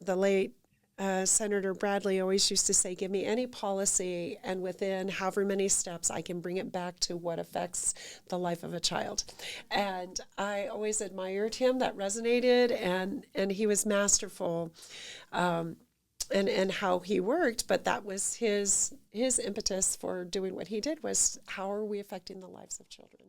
the late Senator Bradley always used to say, give me any policy, and within however many steps, I can bring it back to what affects the life of a child. And I always admired him. That resonated, and he was masterful in how he worked. But that was his impetus for doing what he did, was how are we affecting the lives of children?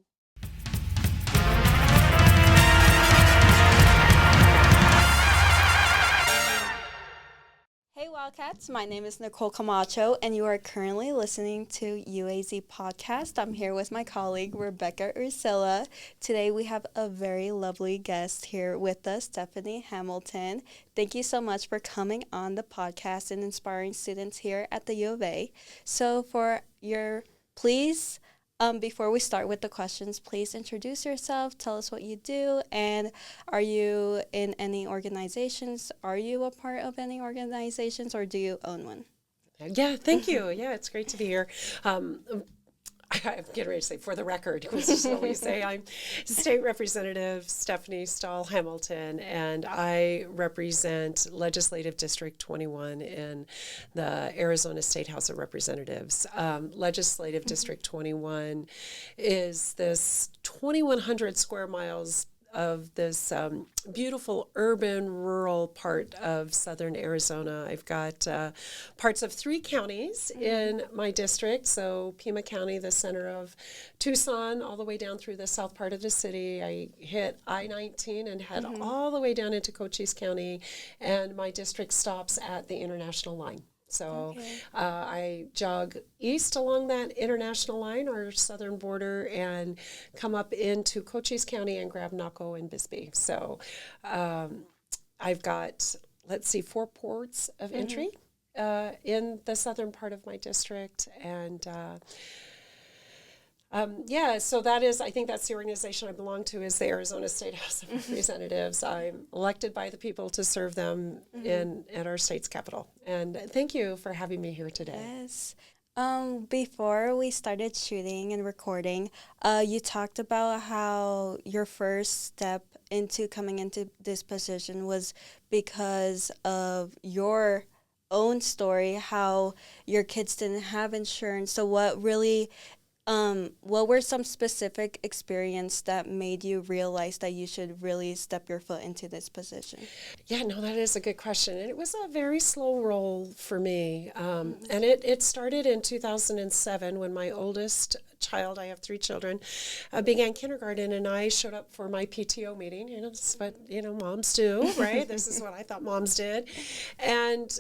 Hey Wildcats, my name is Nicole Camacho, and you are currently listening to UAZ Podcast. I'm here with my colleague, Rebecca Ursula. Today we have a very lovely guest here with us, Stahl Hamilton. Thank you so much for coming on the podcast and inspiring students here at the U of A. So please, before we start with the questions, please introduce yourself, tell us what you do, and are you in any organizations? Are you a part of any organizations, or do you own one? Yeah, thank you. Yeah, it's great to be here. I'm getting ready to say, for the record, which is what we say, I'm State Representative Stephanie Stahl Hamilton, and I represent Legislative District 21 in the Arizona State House of Representatives. Legislative District 21 is this 2,100 square miles of this beautiful urban rural part of southern Arizona. I've got parts of 3 counties in my district. So Pima County, the center of Tucson, all the way down through the south part of the city. I hit I-19 and head all the way down into Cochise County, and my district stops at the international line. So I jog east along that international line, our southern border, and come up into Cochise County and grab Naco and Bisbee. So I've got, 4 ports of entry in the southern part of my district. And so I think that's the organization I belong to, is the Arizona State House of Representatives. I'm elected by the people to serve them at our state's capital. And thank you for having me here today. Yes. Before we started shooting and recording, you talked about how your first step into coming into this position was because of your own story, how your kids didn't have insurance. So what were some specific experience that made you realize that you should really step your foot into this position? Yeah, no, that is a good question. And it was a very slow roll for me. And it started in 2007 when my oldest child, I have 3 children, began kindergarten, and I showed up for my PTO meeting. This is what, moms do, right? This is what I thought moms did. And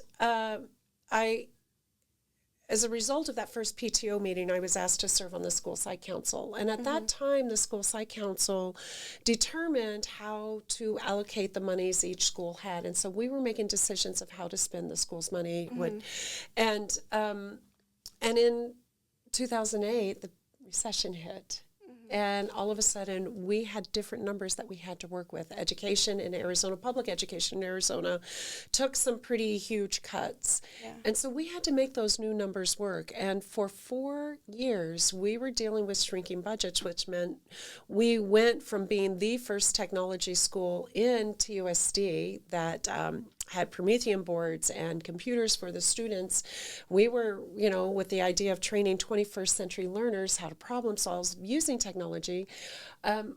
as a result of that first PTO meeting, I was asked to serve on the school site council. And at that time, the school site council determined how to allocate the monies each school had. And so we were making decisions of how to spend the school's money. And in 2008, the recession hit. And all of a sudden, we had different numbers that we had to work with. Education in Arizona, public education in Arizona, took some pretty huge cuts. Yeah. And so we had to make those new numbers work. And for 4 years, we were dealing with shrinking budgets, which meant we went from being the first technology school in TUSD that had Promethean boards and computers for the students. We were, with the idea of training 21st century learners how to problem solve using technology,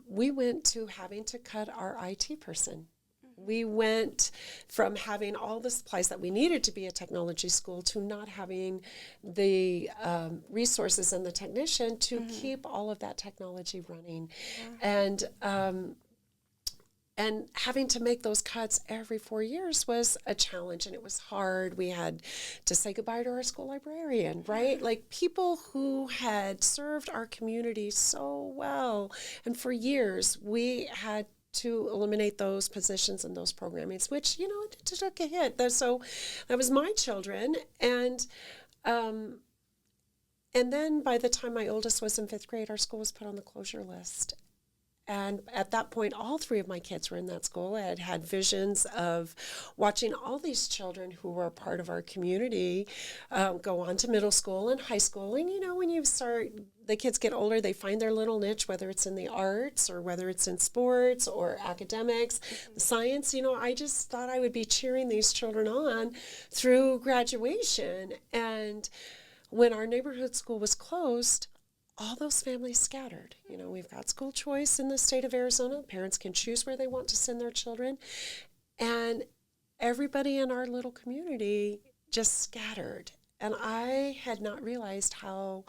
we went to having to cut our IT person. We went from having all the supplies that we needed to be a technology school to not having the resources and the technician to keep all of that technology running. And having to make those cuts every 4 years was a challenge, and it was hard. We had to say goodbye to our school librarian, right? Like, people who had served our community so well. And for years, we had to eliminate those positions and those programmings, which, it took a hit. So that was my children. And then by the time my oldest was in 5th grade, our school was put on the closure list. And at that point, all three of my kids were in that school. I had had visions of watching all these children who were a part of our community go on to middle school and high school. And, you know, when the kids get older, they find their little niche, whether it's in the arts or whether it's in sports or academics, science. You know, I just thought I would be cheering these children on through graduation. And when our neighborhood school was closed, all those families scattered. You know, we've got school choice in the state of Arizona. Parents can choose where they want to send their children. And everybody in our little community just scattered. And I had not realized how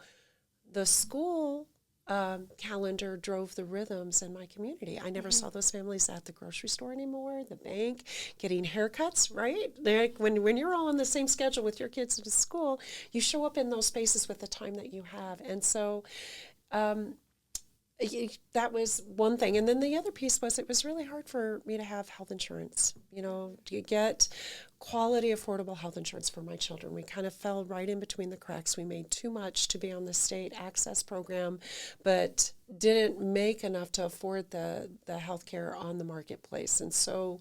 the school calendar drove the rhythms in my community. I never saw those families at the grocery store anymore, the bank, getting haircuts, right? Like when you're all on the same schedule with your kids to school, you show up in those spaces with the time that you have. And so that was one thing. And then the other piece was it was really hard for me to have health insurance, you know, to get quality, affordable health insurance for my children. We kind of fell right in between the cracks. We made too much to be on the state access program, but didn't make enough to afford the health care on the marketplace. And so,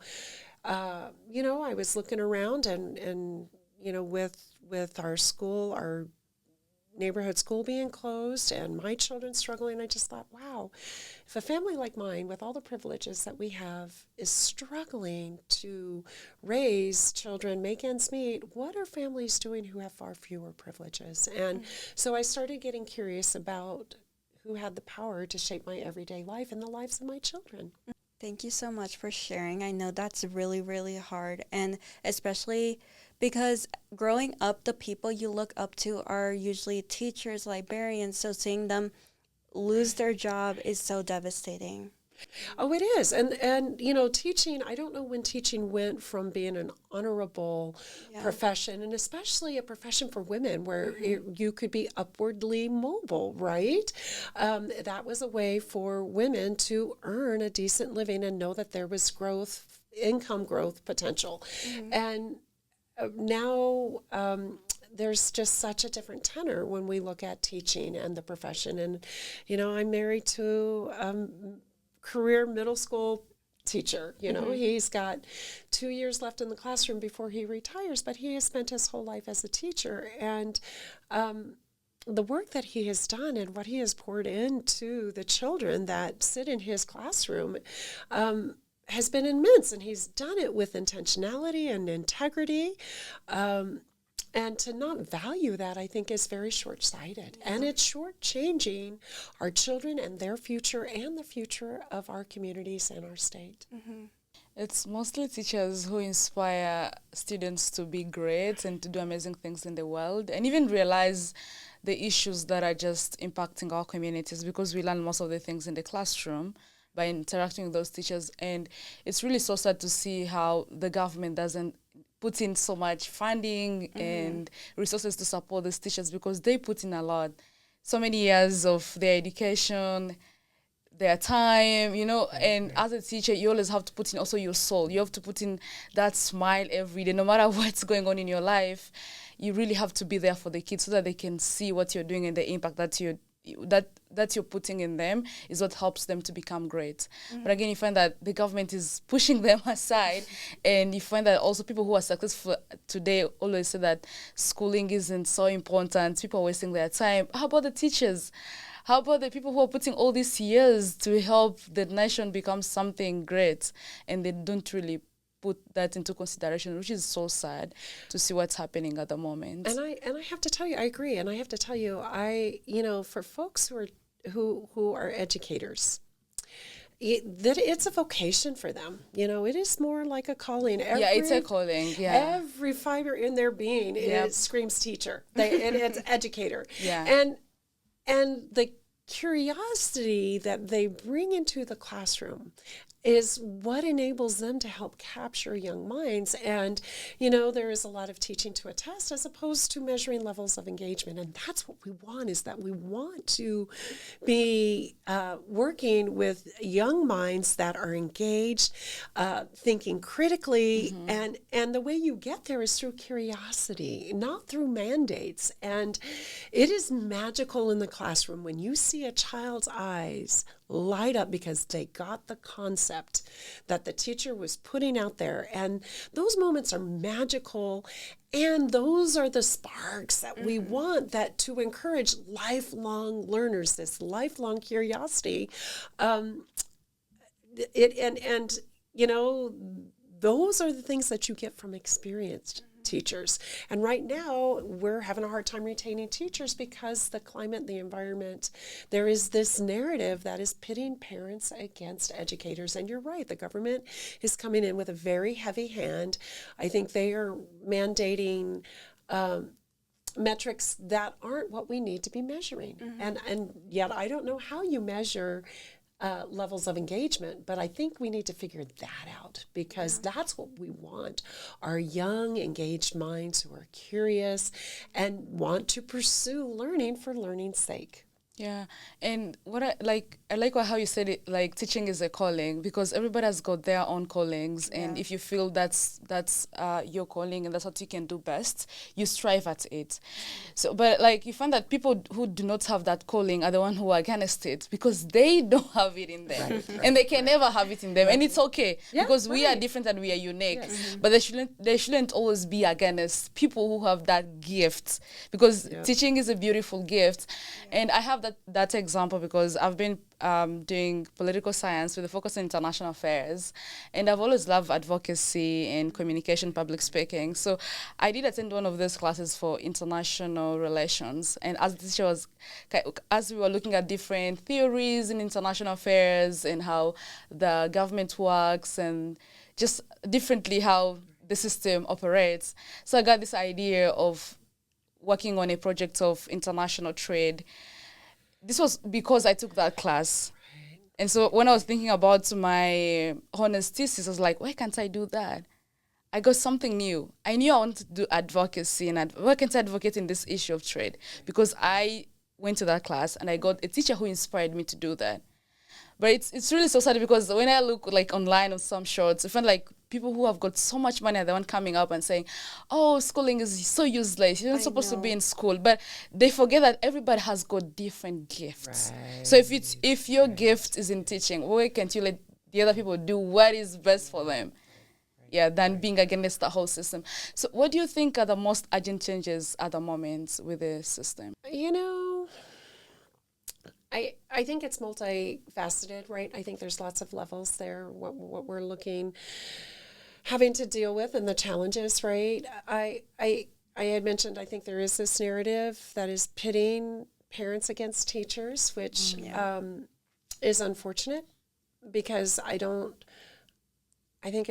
you know, I was looking around and you know, with our school, our neighborhood school being closed and my children struggling, I just thought, wow, if a family like mine with all the privileges that we have is struggling to raise children, make ends meet, what are families doing who have far fewer privileges? And so I started getting curious about who had the power to shape my everyday life and the lives of my children. Thank you so much for sharing. I know that's really, really hard, and especially because growing up, the people you look up to are usually teachers, librarians, so seeing them lose their job is so devastating. Oh, it is. And you know, teaching, I don't know when teaching went from being an honorable profession, and especially a profession for women where you could be upwardly mobile, right? That was a way for women to earn a decent living and know that there was growth, income growth potential. And now there's just such a different tenor when we look at teaching and the profession. And, you know, I'm married to career middle school teacher. You know, he's got 2 years left in the classroom before he retires, but he has spent his whole life as a teacher. And the work that he has done and what he has poured into the children that sit in his classroom has been immense. And he's done it with intentionality and integrity. And to not value that, I think, is very short-sighted. And it's short-changing our children and their future and the future of our communities and our state. It's mostly teachers who inspire students to be great and to do amazing things in the world and even realize the issues that are just impacting our communities, because we learn most of the things in the classroom by interacting with those teachers. And it's really so sad to see how the government doesn't put in so much funding and resources to support these teachers, because they put in a lot, so many years of their education, their time, you know. And as a teacher, you always have to put in also your soul. You have to put in that smile every day, no matter what's going on in your life. You really have to be there for the kids so that they can see what you're doing, and the impact that you're putting in them is what helps them to become great. But again, you find that the government is pushing them aside, and you find that also people who are successful today always say that schooling isn't so important. People are wasting their time. How about the teachers? How about the people who are putting all these years to help the nation become something great, and they don't really put that into consideration, which is so sad to see what's happening at the moment. And I have to tell you, I agree. And I have to tell you, you know, for folks who are educators, that it's a vocation for them. You know, it is more like a calling. It's a calling. Yeah. Every fiber in their being, it screams teacher. It's educator. Yeah. And the curiosity that they bring into the classroom is what enables them to help capture young minds. And, you know, there is a lot of teaching to a test as opposed to measuring levels of engagement. And that's what we want, is that we want to be working with young minds that are engaged, thinking critically. And the way you get there is through curiosity, not through mandates. And it is magical in the classroom when you see a child's eyes light up because they got the concept that the teacher was putting out there. And those moments are magical. And those are the sparks that we want, that to encourage lifelong learners, this lifelong curiosity. Those are the things that you get from experienced teachers. And right now, we're having a hard time retaining teachers because the climate, the environment, there is this narrative that is pitting parents against educators. And you're right, the government is coming in with a very heavy hand. I think they are mandating metrics that aren't what we need to be measuring. And yet I don't know how you measure levels of engagement, but I think we need to figure that out, because that's what we want. Our young, engaged minds who are curious and want to pursue learning for learning's sake. Yeah, and what I like how you said it, like teaching is a calling, because everybody has got their own callings, and if you feel that's your calling and that's what you can do best, you strive at it. So, but like you find that people who do not have that calling are the ones who are against it because they don't have it in them, and they can never have it in them, and it's okay because we are different and we are unique. But they shouldn't always be against people who have that gift, because teaching is a beautiful gift, and I have that example because I've been doing political science with a focus on international affairs, and I've always loved advocacy and communication, public speaking. So I did attend one of those classes for international relations, and as the teacher as we were looking at different theories in international affairs and how the government works and just differently how the system operates, so I got this idea of working on a project of international trade. This was because I took that class. And so when I was thinking about my honors thesis, I was like, why can't I do that? I got something new. I knew I wanted to do advocacy, and why can't I advocate in this issue of trade? Because I went to that class and I got a teacher who inspired me to do that. But it's really so sad because when I look like online on some shorts, I find like people who have got so much money are the one coming up and saying, oh, schooling is so useless. You're not supposed to be in school. But they forget that everybody has got different gifts. Right. So if your gift is in teaching, why can't you let the other people do what is best for them? Than being against the whole system. So what do you think are the most urgent changes at the moment with the system? I think it's multifaceted, right? I think there's lots of levels there, what we're having to deal with and the challenges, right? I had mentioned, I think there is this narrative that is pitting parents against teachers, which is unfortunate, because I think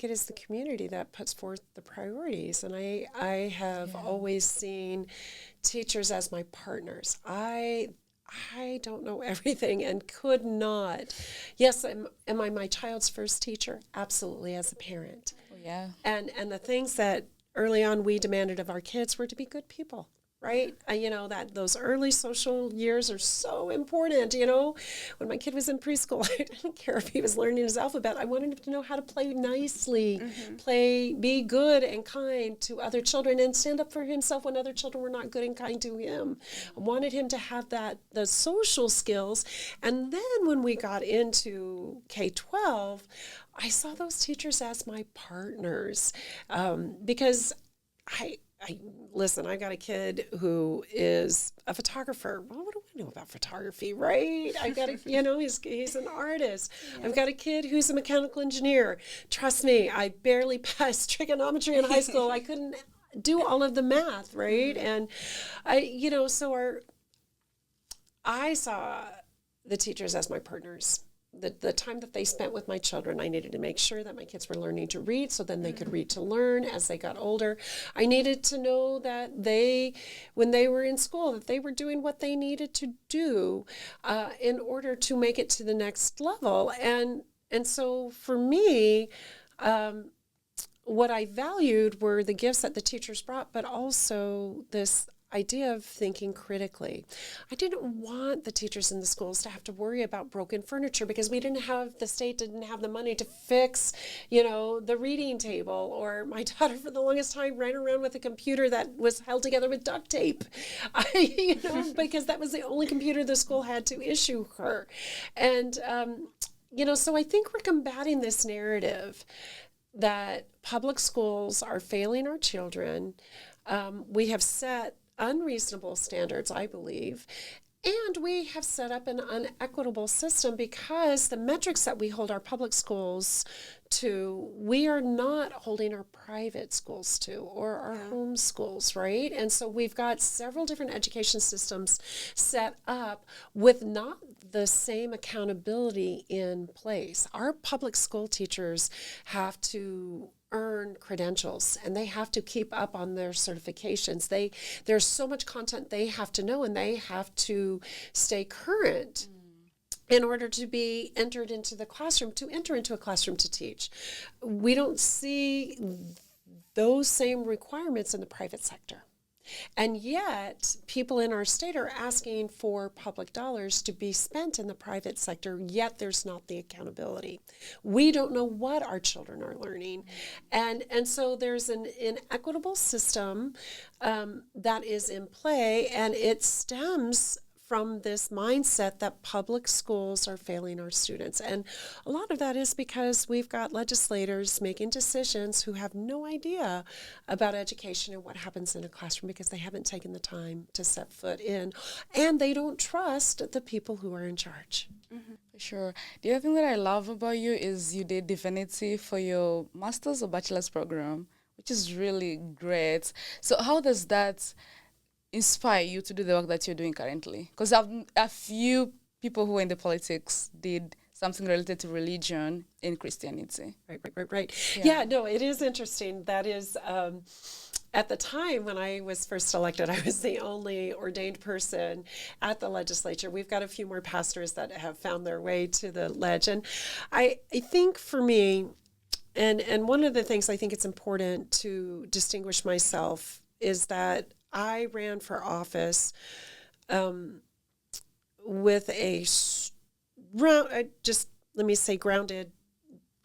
it is the community that puts forth the priorities. And I have always seen teachers as my partners. I don't know everything and could not. Yes, am I my child's first teacher? Absolutely, as a parent. Oh, yeah. And the things that early on we demanded of our kids were to be good people. Right? That those early social years are so important. When my kid was in preschool, I didn't care if he was learning his alphabet. I wanted him to know how to play nicely, be good and kind to other children, and stand up for himself when other children were not good and kind to him. I wanted him to have the social skills. And then when we got into K-12, I saw those teachers as my partners, because listen, I got a kid who is a photographer. Well, what do I know about photography, right? I got he's an artist. Yeah. I've got a kid who's a mechanical engineer. Trust me, I barely passed trigonometry in high school. I couldn't do all of the math, right? And I saw the teachers as my partners. The time that they spent with my children, I needed to make sure that my kids were learning to read so then they could read to learn as they got older. I needed to know that when they were in school, that they were doing what they needed to do in order to make it to the next level. And so for me, what I valued were the gifts that the teachers brought, but also this idea of thinking critically. I didn't want the teachers in the schools to have to worry about broken furniture because the state didn't have the money to fix, the reading table. Or my daughter for the longest time ran around with a computer that was held together with duct tape, because that was the only computer the school had to issue her. And, so I think we're combating this narrative that public schools are failing our children. We have set unreasonable standards, I believe, and we have set up an unequitable system because the metrics that we hold our public schools to, we are not holding our private schools to, or our home schools, right? And so we've got several different education systems set up with not the same accountability in place. Our public school teachers have to earn credentials and they have to keep up on their certifications. There's so much content they have to know, and they have to stay current in order to be entered into the classroom, to enter into a classroom to teach. We don't see those same requirements in the private sector. And yet, people in our state are asking for public dollars to be spent in the private sector, yet there's not the accountability. We don't know what our children are learning. And so there's an inequitable system that is in play, and it stems from this mindset that public schools are failing our students. And a lot of that is because we've got legislators making decisions who have no idea about education and what happens in a classroom because they haven't taken the time to set foot in, and they don't trust the people who are in charge. Mm-hmm. Sure. The other thing that I love about you is you did divinity for your master's or bachelor's program, which is really great. So how does that inspire you to do the work that you're doing currently? Because a few people who are in the politics did something related to religion in Christianity. Right. Yeah, no, it is interesting. That is, at the time when I was first elected, I was the only ordained person at the legislature. We've got a few more pastors that have found their way to the ledge. And I think for me, and one of the things I think it's important to distinguish myself is that I ran for office with grounded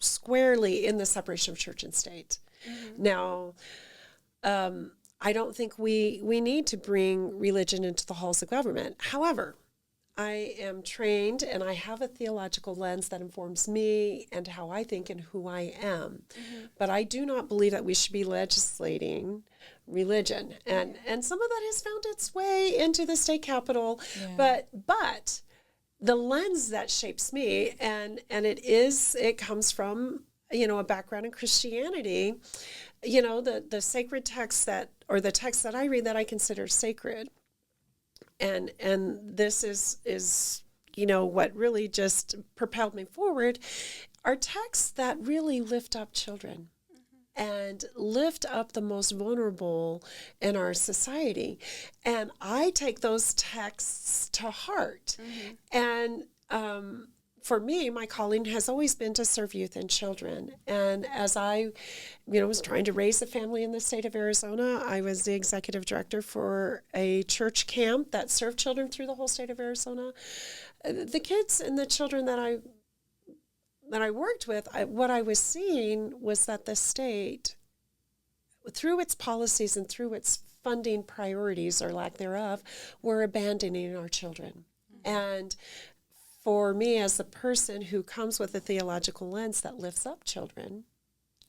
squarely in the separation of church and state. Mm-hmm. Now, I don't think we need to bring religion into the halls of government. However, I am trained and I have a theological lens that informs me and how I think and who I am. Mm-hmm. But I do not believe that we should be legislating religion. And some of that has found its way into the state capitol. Yeah. But the lens that shapes me, and it comes from, a background in Christianity, the sacred texts the texts that I read that I consider sacred. And this is what really just propelled me forward, are texts that really lift up children and lift up the most vulnerable in our society. And I take those texts to heart. Mm-hmm. And for me, my calling has always been to serve youth and children. And as I, was trying to raise a family in the state of Arizona, I was the executive director for a church camp that served children through the whole state of Arizona. The kids and the children that I worked with, what I was seeing was that the state, through its policies and through its funding priorities or lack thereof, were abandoning our children. Mm-hmm. And for me, as a person who comes with a theological lens that lifts up children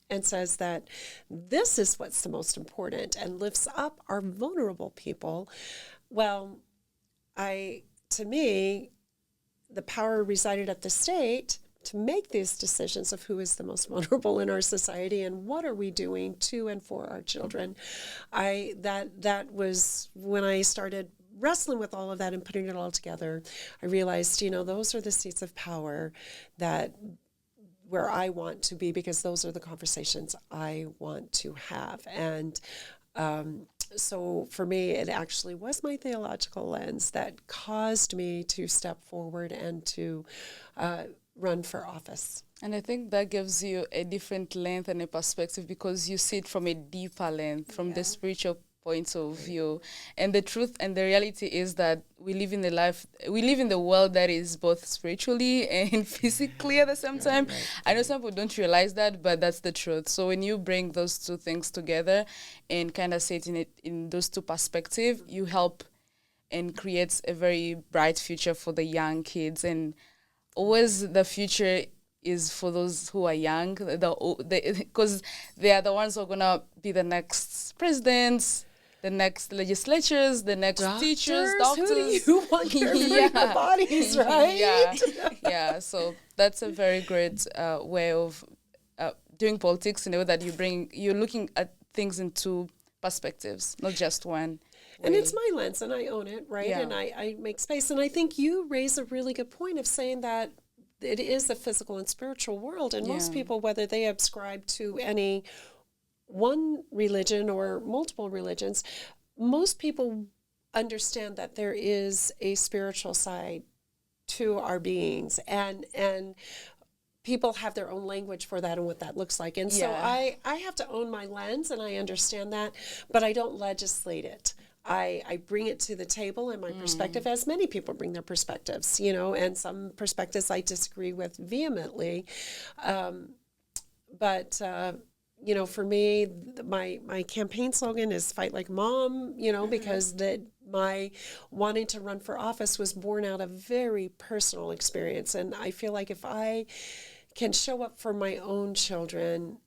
and says that this is what's the most important and lifts up our vulnerable people, well, to me, the power resided at the state to make these decisions of who is the most vulnerable in our society and what are we doing to and for our children. That was when I started wrestling with all of that and putting it all together. I realized, those are the seats of power where I want to be, because those are the conversations I want to have. And so for me, it actually was my theological lens that caused me to step forward and to run for office. And I think that gives you a different length and a perspective because you see it from a deeper length, from the spiritual point of view. And the truth and the reality is that we live in the world that is both spiritually and physically at the same time. Right. I know some people don't realize that, but that's the truth. So when you bring those two things together and kind of sit in it in those two perspectives, you help and creates a very bright future for the young kids. And always the future is for those who are young, because they are the ones who are gonna be the next presidents, the next legislatures, the next teachers, doctors. Who do you want caring for your bodies, right? Yeah. So that's a very great way of doing politics in a way that you're looking at things in two perspectives, not just one. And it's my lens, and I own it, right? Yeah. And I make space. And I think you raise a really good point of saying that it is a physical and spiritual world. And most people, whether they ascribe to any one religion or multiple religions, most people understand that there is a spiritual side to our beings. And people have their own language for that and what that looks like. And so I have to own my lens, and I understand that, but I don't legislate it. I bring it to the table in my perspective, as many people bring their perspectives, and some perspectives I disagree with vehemently. But for me, my campaign slogan is "Fight Like Mom," because my wanting to run for office was born out of very personal experience. And I feel like if I can show up for my own children,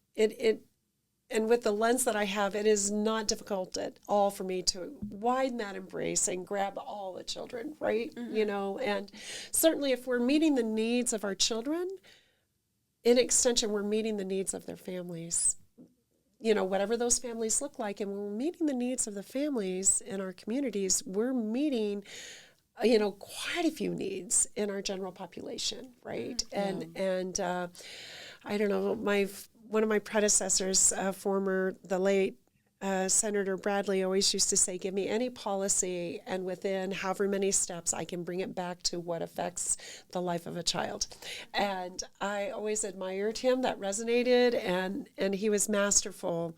and with the lens that I have, it is not difficult at all for me to widen that embrace and grab all the children, right? Mm-hmm. And certainly if we're meeting the needs of our children, in extension, we're meeting the needs of their families, whatever those families look like. And when we're meeting the needs of the families in our communities, we're meeting quite a few needs in our general population, right? Mm-hmm. And I don't know, one of my predecessors, the late Senator Bradley, always used to say, give me any policy, and within however many steps, I can bring it back to what affects the life of a child. And I always admired him. That resonated, and he was masterful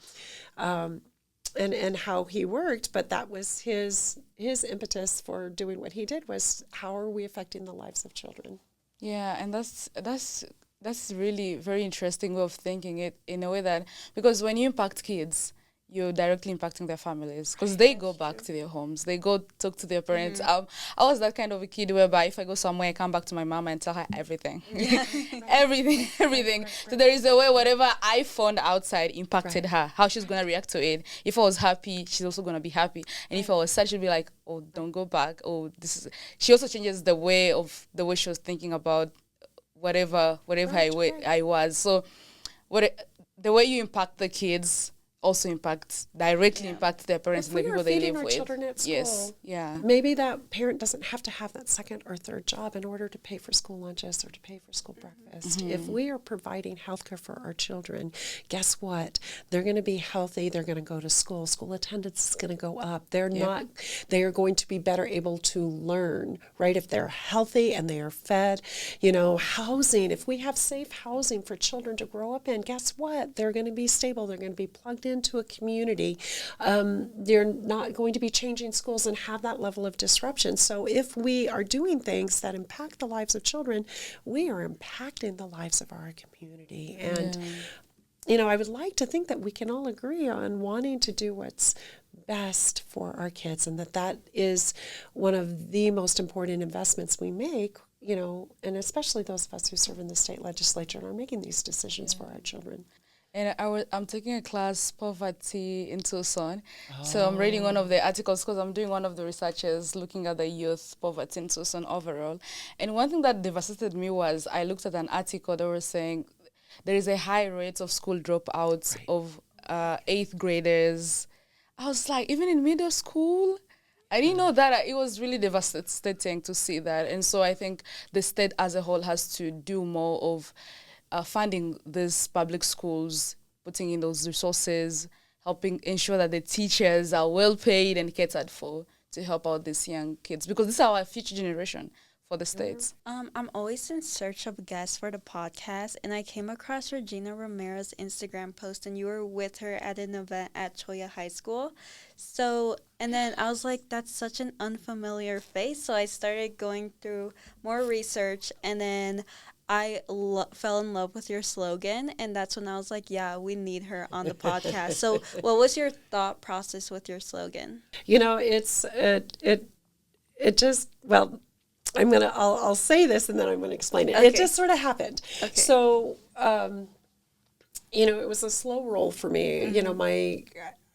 and how he worked. But that was his impetus for doing what he did, was how are we affecting the lives of children? Yeah, and that's really very interesting way of thinking it, in a way that, because when you impact kids, you're directly impacting their families, because they go back to their homes, they go talk to their parents. I was that kind of a kid whereby if I go somewhere, I come back to my mama and tell her everything. everything. Right. So there is a way whatever I found outside impacted her, how she's going to react to it. If I was happy, she's also going to be happy. And if I was sad, she'll be like, oh, don't go back. Oh, she also changes the way she was thinking about whatever I was. So the way you impact the kids also directly impact their parents and the people they live with. Children at school, yes, yeah. Maybe that parent doesn't have to have that second or third job in order to pay for school lunches or to pay for school breakfast. Mm-hmm. If we are providing healthcare for our children, guess what? They're going to be healthy. They're going to go to school. School attendance is going to go up. They are going to be better able to learn, right? If they're healthy and they are fed, housing. If we have safe housing for children to grow up in, guess what? They're going to be stable. They're going to be plugged into a community. They're not going to be changing schools and have that level of disruption. So if we are doing things that impact the lives of children, we are impacting the lives of our community. And, I would like to think that we can all agree on wanting to do what's best for our kids, and that is one of the most important investments we make, and especially those of us who serve in the state legislature and are making these decisions for our children. And I'm taking a class, Poverty in Tucson. So I'm reading one of the articles because I'm doing one of the researches looking at the youth poverty in Tucson overall. And one thing that devastated me was I looked at an article that was saying there is a high rate of school dropouts of 8th graders. I was like, even in middle school? I didn't know that. It was really devastating to see that. And so I think the state as a whole has to do more of funding these public schools, putting in those resources, helping ensure that the teachers are well paid and catered for to help out these young kids, because this is our future generation. for the States. I'm always in search of guests for the podcast, and I came across Regina Romero's Instagram post, and you were with her at an event at Cholla High School. So, and then I was like, that's such an unfamiliar face. So I started going through more research, and then I fell in love with your slogan, and that's when I was like, yeah, we need her on the podcast. So what was your thought process with your slogan? You know, it just, well, I'll say this and then I'm going to explain it. Okay. It just sort of happened. Okay. So, you know, it was a slow roll for me. Mm-hmm. You know,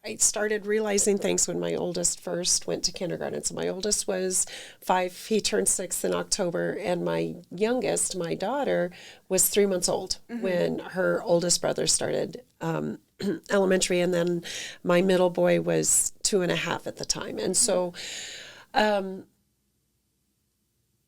I started realizing things when my oldest first went to kindergarten. So my oldest was 5. He turned 6 in October. And my youngest, my daughter, was 3 months old when her oldest brother started elementary. And then my middle boy was 2.5 at the time. And so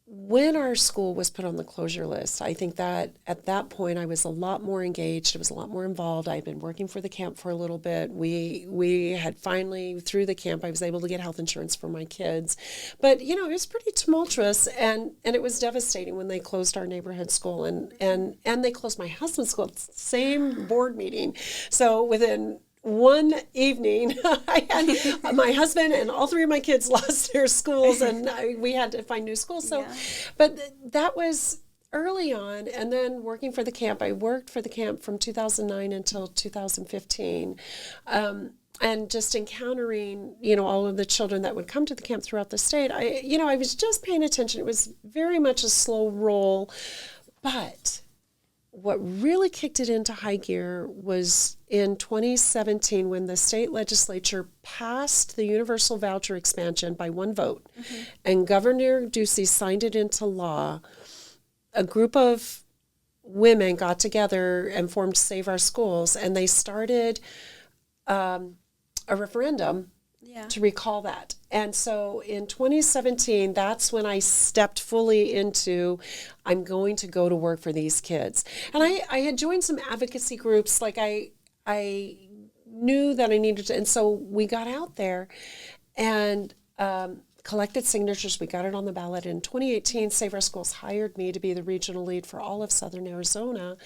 when our school was put on the closure list, I think that at that point I was a lot more engaged. I was a lot more involved. I had been working for the camp for a little bit. We had finally, through the camp, I was able to get health insurance for my kids. But, you know, it was pretty tumultuous, and it was devastating when they closed our neighborhood school, and they closed my husband's school at the same board meeting. So within one evening, I had my husband and all 3 of my kids lost their schools, and we had to find new schools. So, yeah. But that was early on. And then working for the camp, I worked for the camp from 2009 until 2015. And just encountering, you know, all of the children that would come to the camp throughout the state, I was just paying attention. It was very much a slow roll, but what really kicked it into high gear was in 2017 when the state legislature passed the universal voucher expansion by 1 vote, and Governor Ducey signed it into law. A group of women got together and formed Save Our Schools, and they started a referendum to recall that. And so in 2017, that's when I stepped fully into, I'm going to go to work for these kids. And I had joined some advocacy groups, like I knew that I needed to, and so we got out there and collected signatures. We got it on the ballot. In 2018, Save Our Schools hired me to be the regional lead for all of Southern Arizona.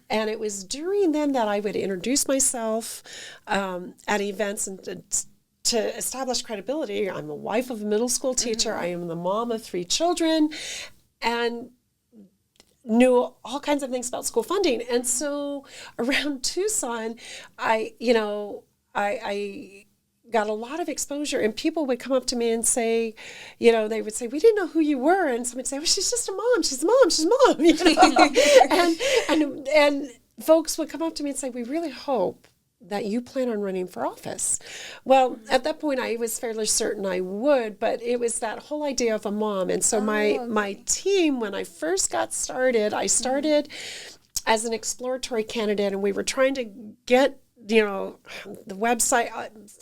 And it was during then that I would introduce myself at events and to establish credibility. I'm a wife of a middle school teacher. I am the mom of 3 children, and knew all kinds of things about school funding. And so around Tucson, I got a lot of exposure, and people would come up to me and say, you know, they would say, we didn't know who you were. And somebody would say, well, she's just a mom. She's a mom. She's a mom. You know? and folks would come up to me and say, we really hope that you plan on running for office. Well, at that point, I was fairly certain I would, but it was that whole idea of a mom. And so my team, when I first got started, I started as an exploratory candidate, and we were trying to get, you know, the website.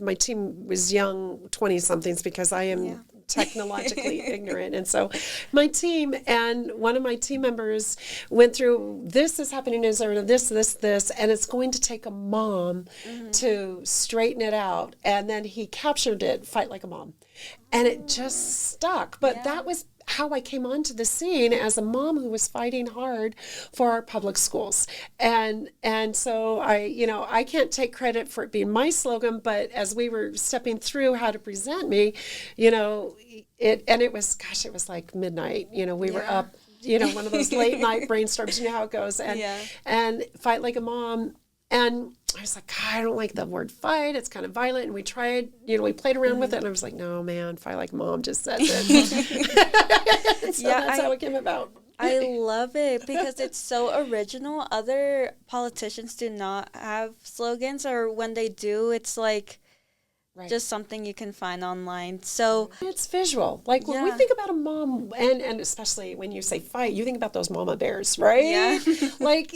My team was young 20-somethings because I am technologically ignorant. And so my team and one of my team members went through, this is happening in Arizona, this, and it's going to take a mom to straighten it out. And then he captured it, Fight Like a Mom. And it just stuck. But that was how I came onto the scene as a mom who was fighting hard for our public schools. And so I can't take credit for it being my slogan, but as we were stepping through how to present me, you know, it was like midnight, you know, we were up, you know, one of those late night brainstorms, you know how it goes, and Fight Like a Mom. And I was like, God, I don't like the word fight. It's kind of violent. And we tried, you know, we played around with it. And I was like, no, man, Fight Like Mom just says it. So that's how it came about. I love it because it's so original. Other politicians do not have slogans, or when they do, it's like just something you can find online. So it's visual. Like when we think about a mom, and especially when you say fight, you think about those mama bears, right? Yeah. Like,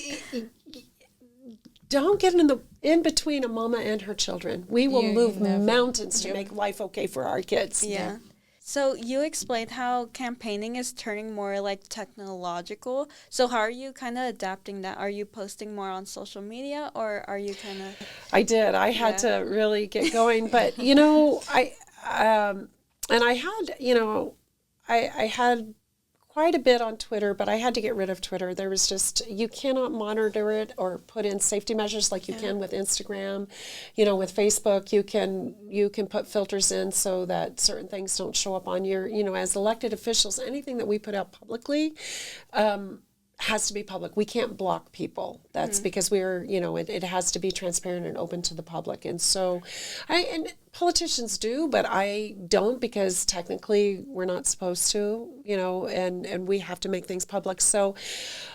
don't get in between a mama and her children. We will move mountains to make life okay for our kids. Yeah. So you explained how campaigning is turning more like technological. So how are you kind of adapting that? Are you posting more on social media, or are you kind of? I did. I had to really get going, but you know, I had quite a bit on Twitter, but I had to get rid of Twitter. There was just, you cannot monitor it or put in safety measures like you can with Instagram. With Facebook, you can put filters in so that certain things don't show up on your, as elected officials, anything that we put out publicly has to be public. We can't block people. That's because we're, it has to be transparent and open to the public. And so and politicians do, but I don't, because technically we're not supposed to, and we have to make things public. So,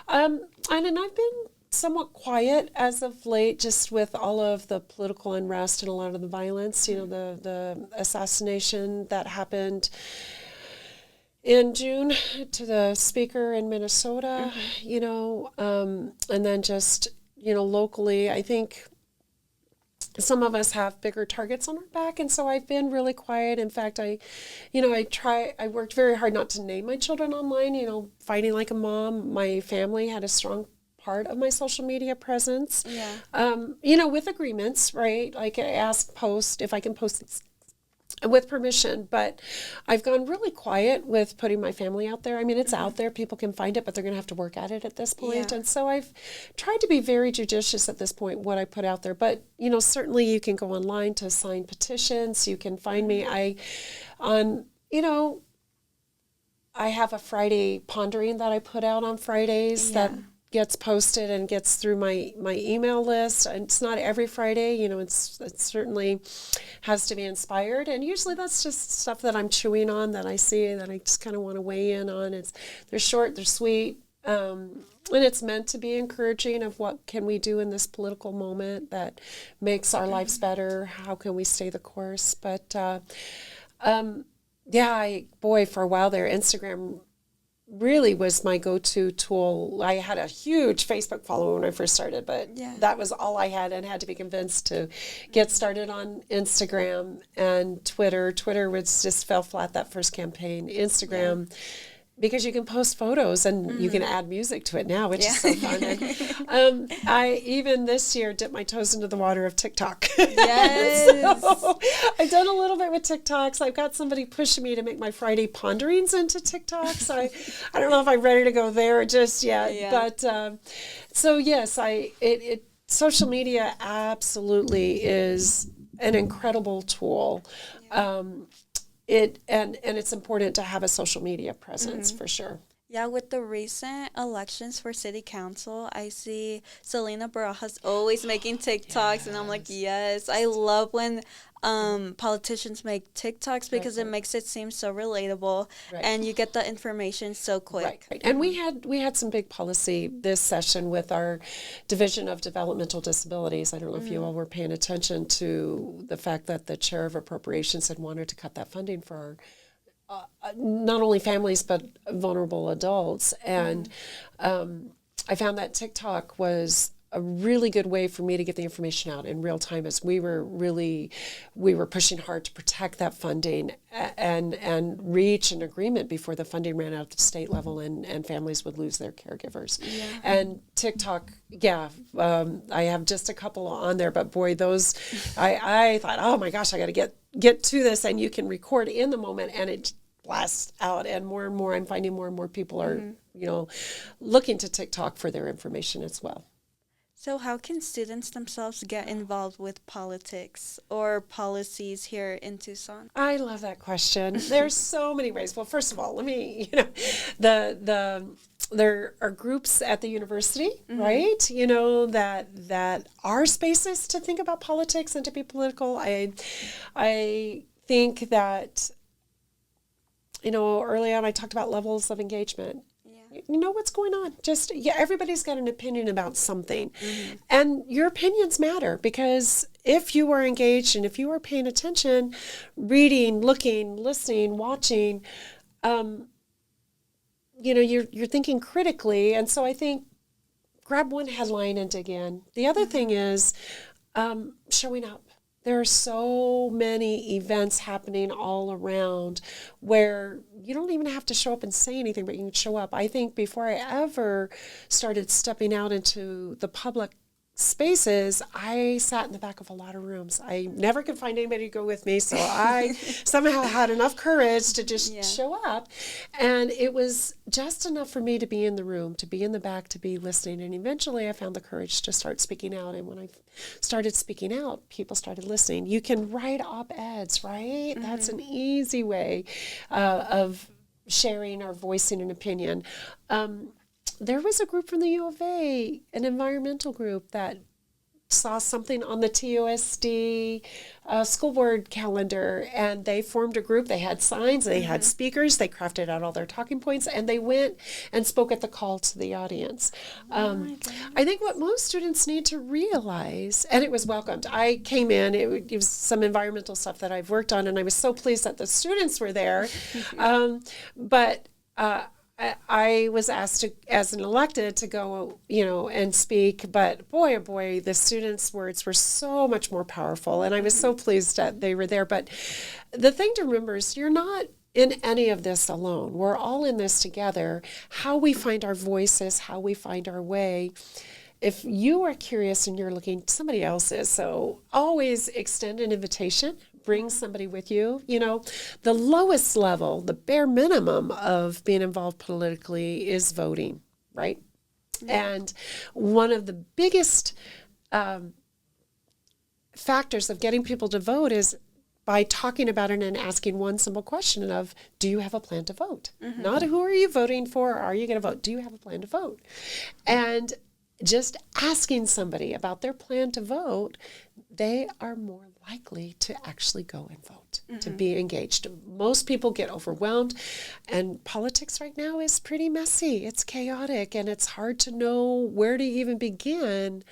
and I've been somewhat quiet as of late, just with all of the political unrest and a lot of the violence, the assassination that happened in June to the speaker in Minnesota, and then just, locally, I think some of us have bigger targets on our back. And so I've been really quiet. In fact, I worked very hard not to name my children online, fighting like a mom. My family had a strong part of my social media presence, with agreements, right? Like I ask if I can post these with permission, but I've gone really quiet with putting my family out there. I mean, it's out there, people can find it, but they're going to have to work at it at this point. And so I've tried to be very judicious at this point, what I put out there. But, certainly you can go online to sign petitions. You can find me. I have a Friday pondering that I put out on Fridays that gets posted and gets through my email list. And it's not every Friday, it certainly has to be inspired. And usually that's just stuff that I'm chewing on, that I see, that I just kind of want to weigh in on. They're short, they're sweet, and it's meant to be encouraging of what can we do in this political moment that makes our lives better. How can we stay the course? But for a while there, Instagram really was my go-to tool. I had a huge Facebook follower when I first started, but that was all I had, and had to be convinced to get started on Instagram and Twitter. Twitter was just fell flat that first campaign. Instagram, because you can post photos and you can add music to it now, which is so fun. And, I even this year dipped my toes into the water of TikTok. Yes. So I've done a little bit with TikToks. I've got somebody pushing me to make my Friday ponderings into TikToks. I don't know if I'm ready to go there just yet. But so yes, social media absolutely is an incredible tool. And it's important to have a social media presence for sure. Yeah, with the recent elections for city council, I see Selena Barajas always making TikToks, and I'm like, yes, I love when politicians make TikToks, because it makes it seem so relatable, and you get the information so quick. Right. And we had some big policy this session with our Division of Developmental Disabilities. I don't know if you all were paying attention to the fact that the chair of appropriations had wanted to cut that funding for not only families but vulnerable adults. And I found that TikTok was a really good way for me to get the information out in real time, as we were pushing hard to protect that funding and reach an agreement before the funding ran out at the state level and families would lose their caregivers. And TikTok, I have just a couple on there, but boy, those, I thought, oh my gosh, I got to get to this, and you can record in the moment and it blasts out, and more I'm finding more and more people are, looking to TikTok for their information as well. So how can students themselves get involved with politics or policies here in Tucson? I love that question. There's so many ways. Well, first of all, let me, there are groups at the university, right? That are spaces to think about politics and to be political. I think that, early on I talked about levels of engagement. You know what's going on. Just, everybody's got an opinion about something. And your opinions matter, because if you are engaged and if you are paying attention, reading, looking, listening, watching, you're thinking critically. And so I think grab one headline and dig in. The other thing is showing up. There are so many events happening all around where you don't even have to show up and say anything, but you can show up. I think before I ever started stepping out into the public spaces, I sat in the back of a lot of rooms. I never could find anybody to go with me, so I somehow had enough courage to just show up. And it was just enough for me to be in the room, to be in the back, to be listening. And eventually I found the courage to start speaking out. And when I started speaking out, people started listening. You can write op-eds, right? Mm-hmm. That's an easy way of sharing or voicing an opinion. There was a group from the U of A, an environmental group, that saw something on the TOSD school board calendar, and they formed a group. They had signs, they had speakers, they crafted out all their talking points, and they went and spoke at the call to the audience. I think what most students need to realize, and it was welcomed. I came in, it was some environmental stuff that I've worked on, and I was so pleased that the students were there. But I was asked to, as an elected, to go, and speak. But boy, oh boy, the students' words were so much more powerful. And I was so pleased that they were there. But the thing to remember is you're not in any of this alone. We're all in this together. How we find our voices, how we find our way. If you are curious and you're looking, somebody else is. So always extend an invitation. Bring somebody with you. The lowest level, the bare minimum of being involved politically is voting, right? Yeah. And one of the biggest factors of getting people to vote is by talking about it and asking one simple question of, do you have a plan to vote? Mm-hmm. Not who are you voting for, or are you going to vote? Do you have a plan to vote? And just asking somebody about their plan to vote, they are more likely to actually go and vote, to be engaged. Most people get overwhelmed, and politics right now is pretty messy. It's chaotic, and it's hard to know where to even begin.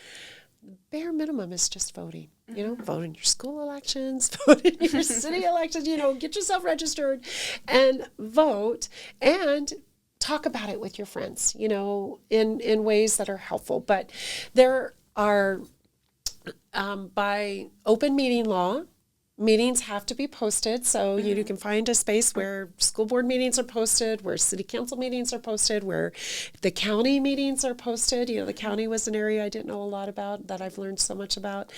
The bare minimum is just voting. Vote in your school elections, vote in your city elections, get yourself registered and vote, and talk about it with your friends, in ways that are helpful. But there are, by open meeting law, meetings have to be posted. So you can find a space where school board meetings are posted, where city council meetings are posted, where the county meetings are posted. The county was an area I didn't know a lot about that I've learned so much about.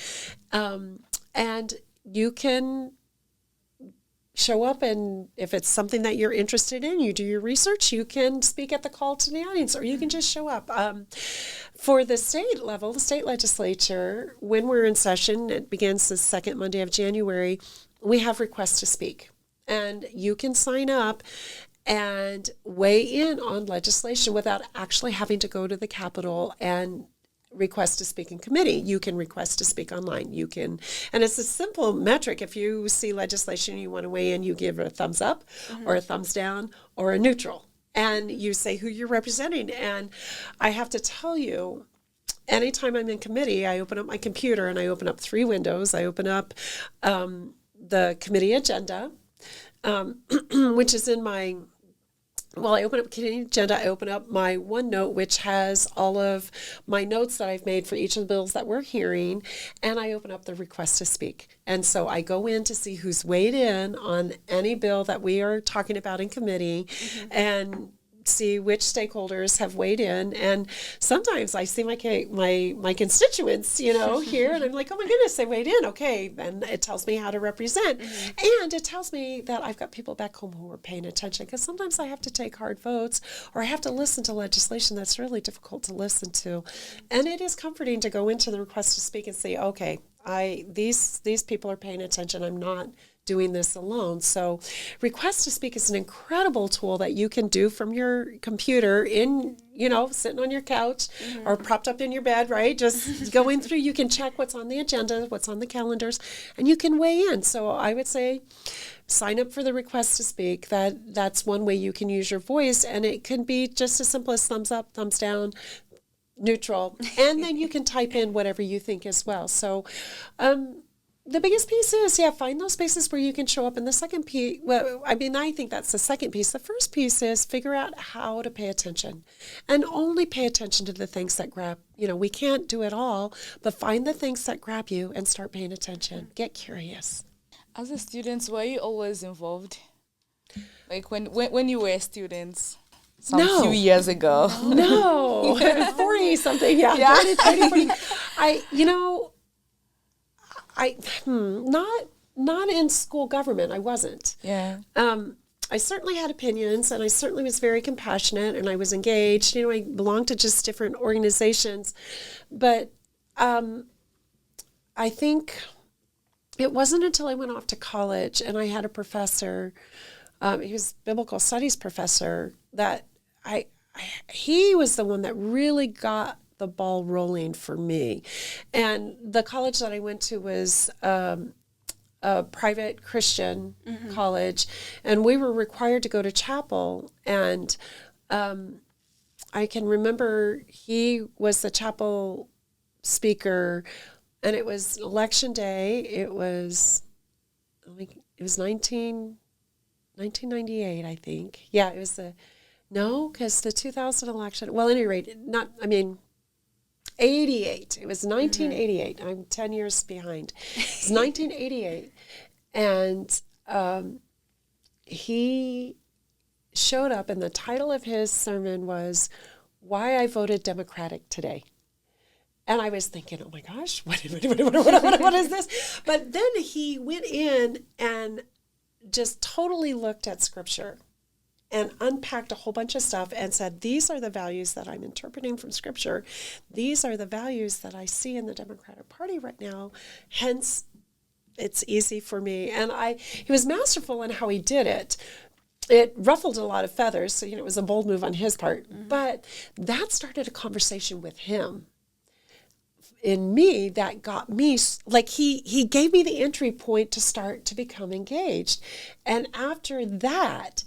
And you can show up, and if it's something that you're interested in, you do your research, you can speak at the call to the audience, or you can just show up. For the state level, the state legislature, when we're in session, it begins the second Monday of January, we have requests to speak. And you can sign up and weigh in on legislation without actually having to go to the Capitol and request to speak in committee. You can request to speak online. And it's a simple metric. If you see legislation and you want to weigh in, you give a thumbs up or a thumbs down or a neutral. And you say who you're representing. And I have to tell you, anytime I'm in committee, I open up my computer and I open up 3 windows. I open up the committee agenda, which is in my... Well, I open up committee agenda, I open up my OneNote, which has all of my notes that I've made for each of the bills that we're hearing, and I open up the request to speak. And so I go in to see who's weighed in on any bill that we are talking about in committee, and see which stakeholders have weighed in. And sometimes I see my constituents, here, and I'm like, oh my goodness, they weighed in. Okay, then it tells me how to represent. And it tells me that I've got people back home who are paying attention, because sometimes I have to take hard votes, or I have to listen to legislation that's really difficult to listen to. And it is comforting to go into the request to speak and say, okay, these people are paying attention. I'm not doing this alone. So request to speak is an incredible tool that you can do from your computer in, sitting on your couch or propped up in your bed, right? Just going through, you can check what's on the agenda, what's on the calendars, and you can weigh in. So I would say sign up for the request to speak. That's one way you can use your voice, and it can be just as simple as thumbs up, thumbs down, neutral, and then you can type in whatever you think as well. So the biggest piece is, find those spaces where you can show up. And the second piece, I think that's the second piece. The first piece is figure out how to pay attention, and only pay attention to the things that grab, we can't do it all, but find the things that grab you and start paying attention. Get curious. As a student, were you always involved? Like when you were students? some few years ago. No, 40 something. Yeah. 30, 40. Not in school government. I wasn't. Yeah. I certainly had opinions, and I certainly was very compassionate, and I was engaged. I belonged to just different organizations, but I think it wasn't until I went off to college and I had a professor, he was a biblical studies professor, that he was the one that really got the ball rolling for me. And the college that I went to was a private Christian college, and we were required to go to chapel. And I can remember he was the chapel speaker, and it was election day. It was 1998, I think. Yeah, it was because the 2000 election, well, at any rate, 88. It was 1988. I'm 10 years behind. It's 1988. And he showed up, and the title of his sermon was "Why I Voted Democratic Today." And I was thinking, oh my gosh, what is this? But then he went in and just totally looked at Scripture and unpacked a whole bunch of stuff and said, these are the values that I'm interpreting from Scripture. These are the values that I see in the Democratic Party right now. Hence, it's easy for me. And he was masterful in how he did it. It ruffled a lot of feathers, so it was a bold move on his part. Mm-hmm. But that started a conversation with him in me that got me, like he gave me the entry point to start to become engaged. And after that,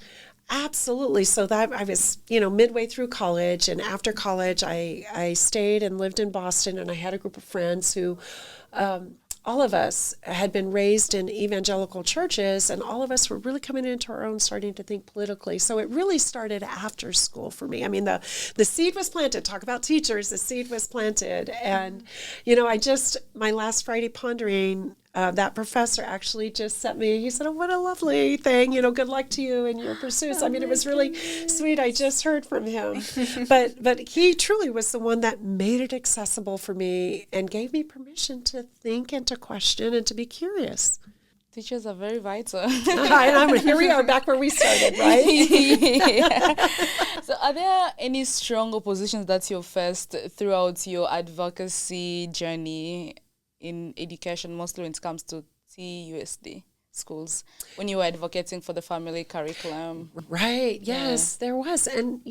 absolutely. So that I was, midway through college, and after college, I stayed and lived in Boston, and I had a group of friends who, all of us had been raised in evangelical churches, and all of us were really coming into our own, starting to think politically. So it really started after school for me. I mean, the seed was planted. Talk about teachers. The seed was planted. And, my last Friday pondering, that professor actually just sent me, he said, oh, what a lovely thing, good luck to you in your pursuits. It was really sweet. I just heard from him. But he truly was the one that made it accessible for me and gave me permission to think and to question and to be curious. Teachers are very vital. Here we are back where we started, right? Yeah. So are there any strong oppositions that you faced throughout your advocacy journey in education, mostly when it comes to TUSD schools, when you were advocating for the family curriculum? Right. Yes, there was. And,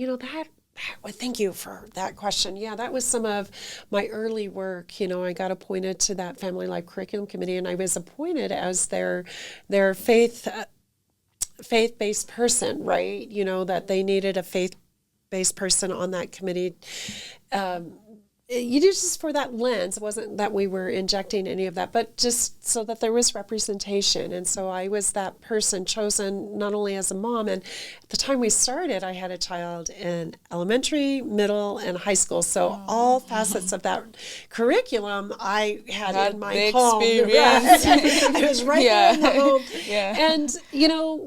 thank you for that question. Yeah, that was some of my early work. I got appointed to that Family Life Curriculum Committee, and I was appointed as their faith-based person, right? That they needed a faith-based person on that committee. Just for that lens. It wasn't that we were injecting any of that, but just so that there was representation. And so I was that person chosen not only as a mom, and at the time we started, I had a child in elementary, middle, and high school. So all facets of that curriculum I had in my home. Experience. I was right there in the home. Yeah. And,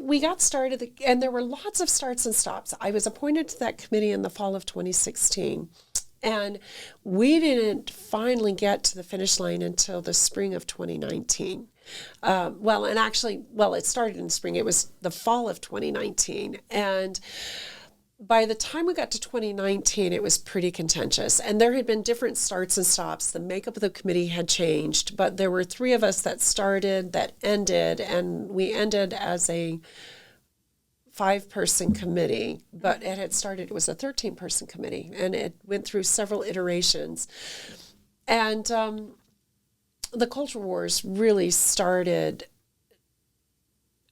we got started, and there were lots of starts and stops. I was appointed to that committee in the fall of 2016. And we didn't finally get to the finish line until the spring of 2019. It started in spring. It was the fall of 2019. And by the time we got to 2019, it was pretty contentious. And there had been different starts and stops. The makeup of the committee had changed, but there were 3 of us that started, that ended, and we ended as a 5-person committee, but it was a 13-person committee, and it went through several iterations. And the culture wars really started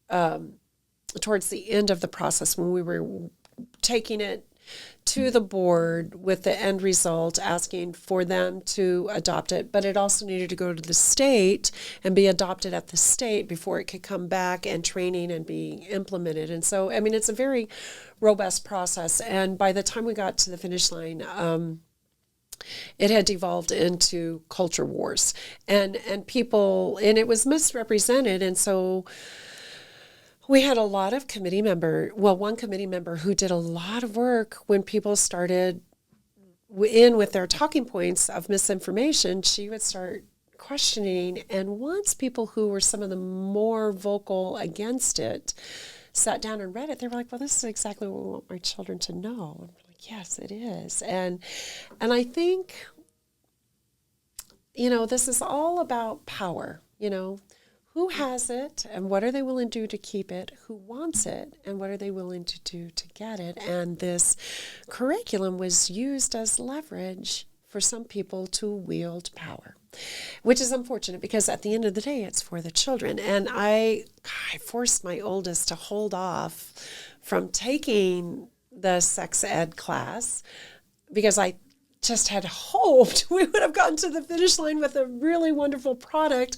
towards the end of the process, when we were taking it to the board with the end result, asking for them to adopt it, but it also needed to go to the state and be adopted at the state before it could come back and training and be implemented. And so, it's a very robust process. And by the time we got to the finish line, it had devolved into culture wars, and it was misrepresented. And so We had a lot of one committee member who did a lot of work when people started in with their talking points of misinformation. She would start questioning, and once people who were some of the more vocal against it sat down and read it, they were like, well, this is exactly what we want my children to know. And we're like, yes, it is. And I think, this is all about power, Who has it, and what are they willing to do to keep it? Who wants it, and what are they willing to do to get it? And this curriculum was used as leverage for some people to wield power, which is unfortunate because at the end of the day, it's for the children. And I forced my oldest to hold off from taking the sex ed class because I just had hoped we would have gotten to the finish line with a really wonderful product,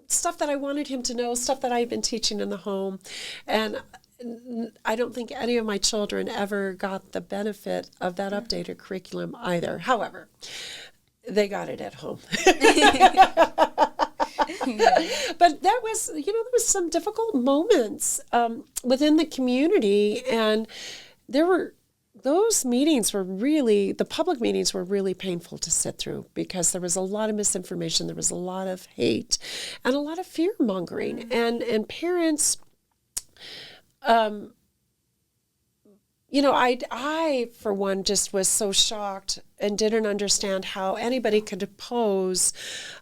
stuff that I wanted him to know, stuff that I've been teaching in the home. And I don't think any of my children ever got the benefit of that updated curriculum either. However, they got it at home. But that was, there was some difficult moments within the community, and those meetings were really, the public meetings were really painful to sit through because there was a lot of misinformation, there was a lot of hate, and a lot of fear mongering, and parents. I, for one, just was so shocked and didn't understand how anybody could oppose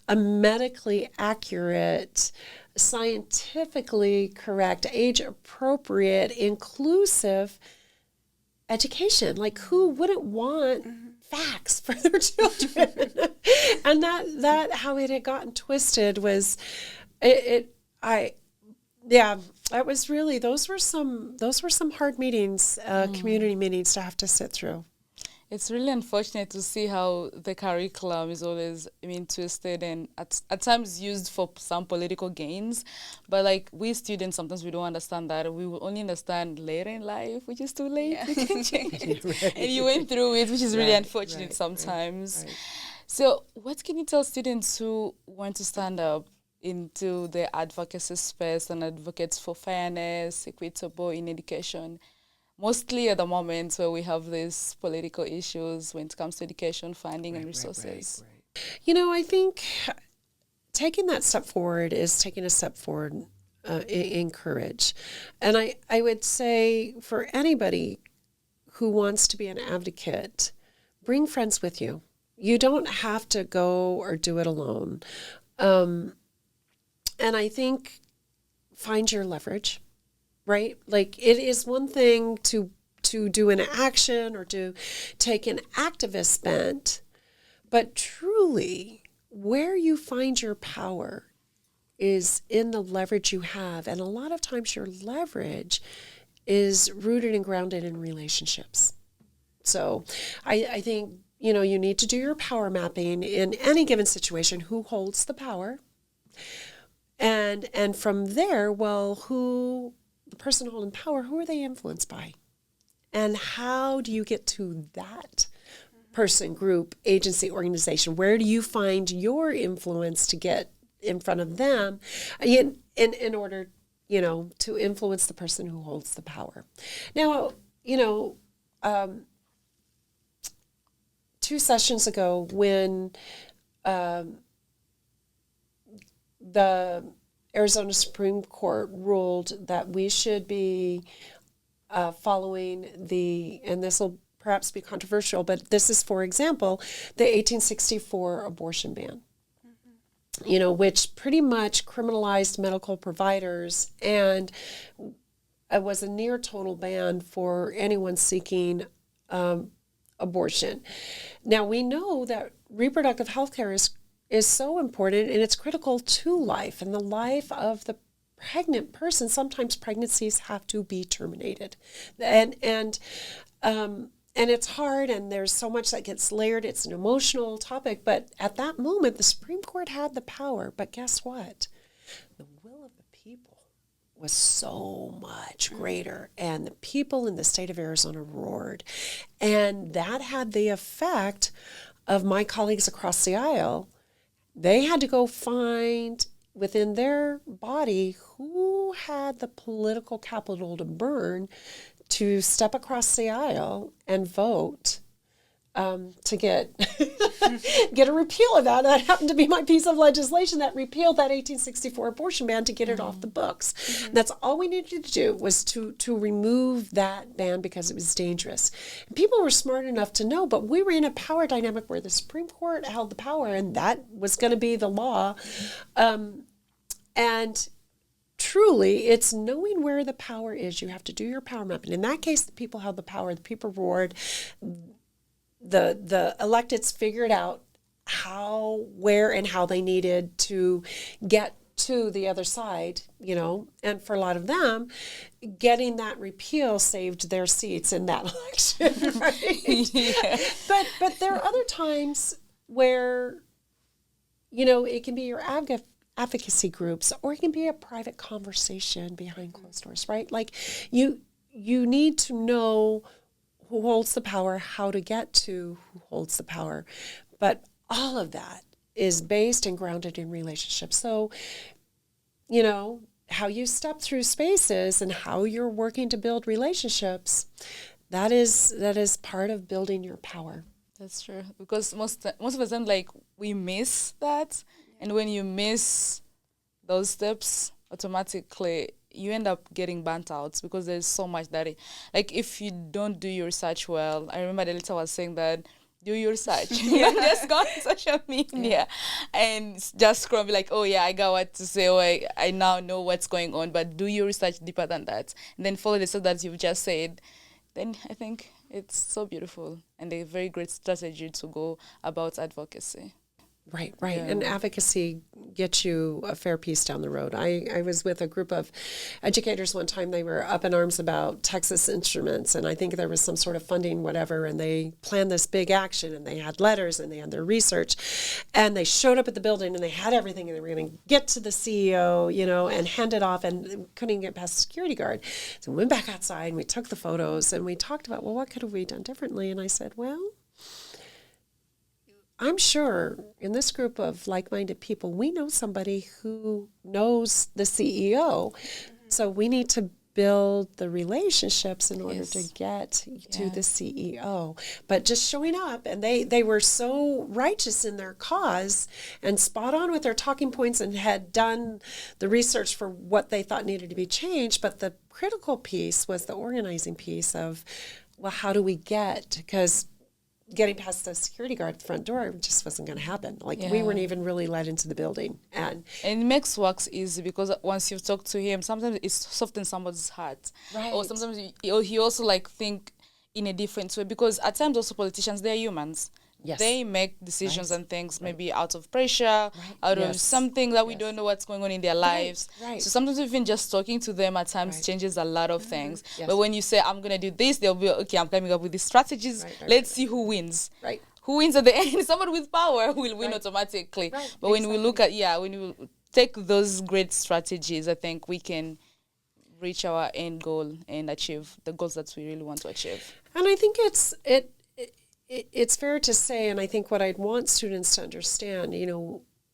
a medically accurate, scientifically correct, age-appropriate, inclusive education. Like, who wouldn't want facts for their children? And that how it had gotten twisted was, that was really, those were some hard meetings, community meetings to have to sit through. It's really unfortunate to see how the curriculum is always, twisted and at times used for some political gains. But like we students, sometimes we don't understand that. We will only understand later in life, which is too late. We can change it. Right. And you went through it, which is really unfortunate sometimes. Right. So what can you tell students who want to stand up into the advocacy space and advocates for fairness, equitable in education? Mostly at the moment where we have these political issues when it comes to education, funding, and resources. Right. I think taking that step forward is taking a step forward in courage. And I would say for anybody who wants to be an advocate, bring friends with you. You don't have to go or do it alone. And I think find your leverage. Right? Like, it is one thing to do an action or to take an activist bent, but truly where you find your power is in the leverage you have. And a lot of times your leverage is rooted and grounded in relationships. So I think, you need to do your power mapping in any given situation. Who holds the power? And from there, the person holding power, who are they influenced by? And how do you get to that person, group, agency, organization? Where do you find your influence to get in front of them in order, to influence the person who holds the power? Now, 2 sessions ago when the Arizona Supreme Court ruled that we should be following and this will perhaps be controversial, but this is, for example, the 1864 abortion ban, which pretty much criminalized medical providers and it was a near total ban for anyone seeking abortion. Now, we know that reproductive health care is so important and it's critical to life and the life of the pregnant person. Sometimes pregnancies have to be terminated, and it's hard, and there's so much that gets layered. It's an emotional topic, but at that moment, the Supreme Court had the power. But guess what? The will of the people was so much greater, and the people in the state of Arizona roared, and that had the effect of my colleagues across the aisle. They had to go find within their body who had the political capital to burn to step across the aisle and vote to get get a repeal of that. That happened to be my piece of legislation that repealed that 1864 abortion ban to get it off the books. That's all we needed to do, was to remove that ban because it was dangerous. And people were smart enough to know, but we were in a power dynamic where the Supreme Court held the power, and that was going to be the law. And truly, it's knowing where the power is. You have to do your power mapping. In that case, the people held the power. The people roared. The electeds figured out how, where, and how they needed to get to the other side, and for a lot of them, getting that repeal saved their seats in that election, right? Yeah. But there are other times where, it can be your advocacy groups, or it can be a private conversation behind closed doors, right? Like you need to know who holds the power, how to get to who holds the power. But all of that is based and grounded in relationships. So, how you step through spaces and how you're working to build relationships, that is part of building your power. That's true. Because most of the time, like, we miss that. And when you miss those steps, automatically you end up getting burnt out, because there's so much that if you don't do your research well. I remember the letter was saying that, do your research. You just go on social media and just scroll and be like, oh yeah, I got what to say, or I now know what's going on, but do your research deeper than that. And then follow the steps that you've just said. Then I think it's so beautiful and a very great strategy to go about advocacy. Right. Yeah. And advocacy gets you a fair piece down the road. I was with a group of educators one time. They were up in arms about Texas Instruments, and I think there was some sort of funding, whatever, and they planned this big action, and they had letters, and they had their research, and they showed up at the building, and they had everything, and they were going to get to the CEO, and hand it off, and couldn't get past the security guard. So we went back outside, and we took the photos, and we talked about, well, what could have we done differently? And I said, well, I'm sure in this group of like-minded people, we know somebody who knows the CEO. So we need to build the relationships in order to get to the CEO. But just showing up, and they were so righteous in their cause and spot on with their talking points and had done the research for what they thought needed to be changed. But the critical piece was the organizing piece of, well, how do we get, because getting past the security guard at the front door just wasn't going to happen. We weren't even really let into the building. And it makes works easy, because once you've talked to him, sometimes it softens somebody's heart. Right. Or sometimes he also think in a different way, because at times also politicians, they're humans. Yes. They make decisions and things maybe out of pressure, out of something that we don't know what's going on in their lives. Right. So sometimes even just talking to them at times changes a lot of things. Yes. But when you say, I'm going to do this, they'll be, okay, I'm coming up with these strategies. Let's see who wins. Right. Who wins at the end? Someone with power will win automatically. Right. But when we look at, when you take those great strategies, I think we can reach our end goal and achieve the goals that we really want to achieve. And I think it's fair to say, and I think what I'd want students to understand,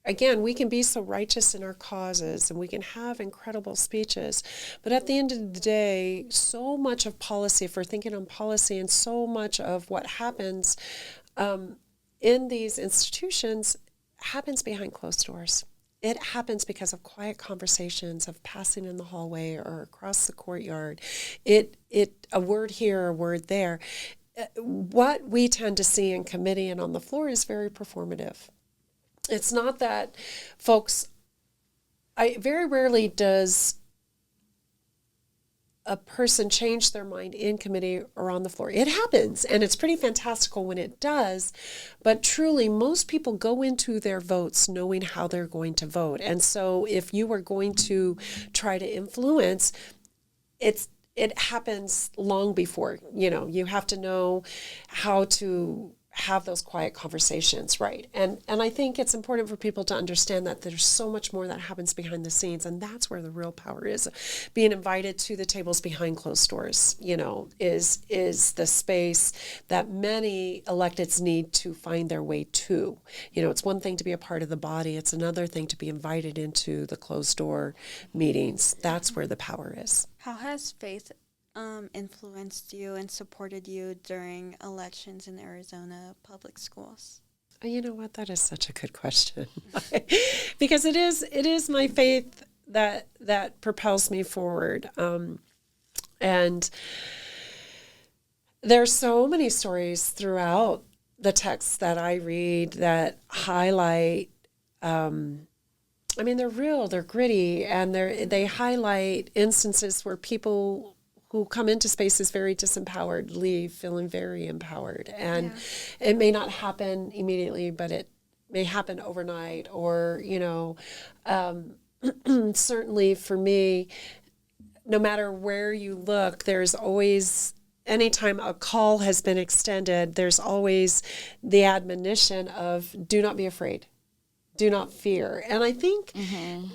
again, we can be so righteous in our causes and we can have incredible speeches, but at the end of the day, so much of policy, if we're thinking on policy, and so much of what happens in these institutions happens behind closed doors. It happens because of quiet conversations, of passing in the hallway or across the courtyard. A word here, a word there. What we tend to see in committee and on the floor is very performative. It's not that very rarely does a person change their mind in committee or on the floor. It happens, and it's pretty fantastical when it does, but truly most people go into their votes knowing how they're going to vote. And so if you are going to try to influence, it happens long before. You have to know how to have those quiet conversations, right? And I think it's important for people to understand that there's so much more that happens behind the scenes, and that's where the real power is. Being invited to the tables behind closed doors, is the space that many electeds need to find their way to. It's one thing to be a part of the body, it's another thing to be invited into the closed door meetings. That's where the power is. How has faith influenced you and supported you during elections in Arizona public schools? You know what? That is such a good question. Because it is my faith that propels me forward. And there's so many stories throughout the texts that I read that highlight, they're real, they're gritty, and they highlight instances where people who come into spaces very disempowered leave feeling very empowered. And it may not happen immediately, but it may happen overnight. Or, certainly for me, no matter where you look, there's always, anytime a call has been extended, there's always the admonition of do not be afraid. Do not fear. And I think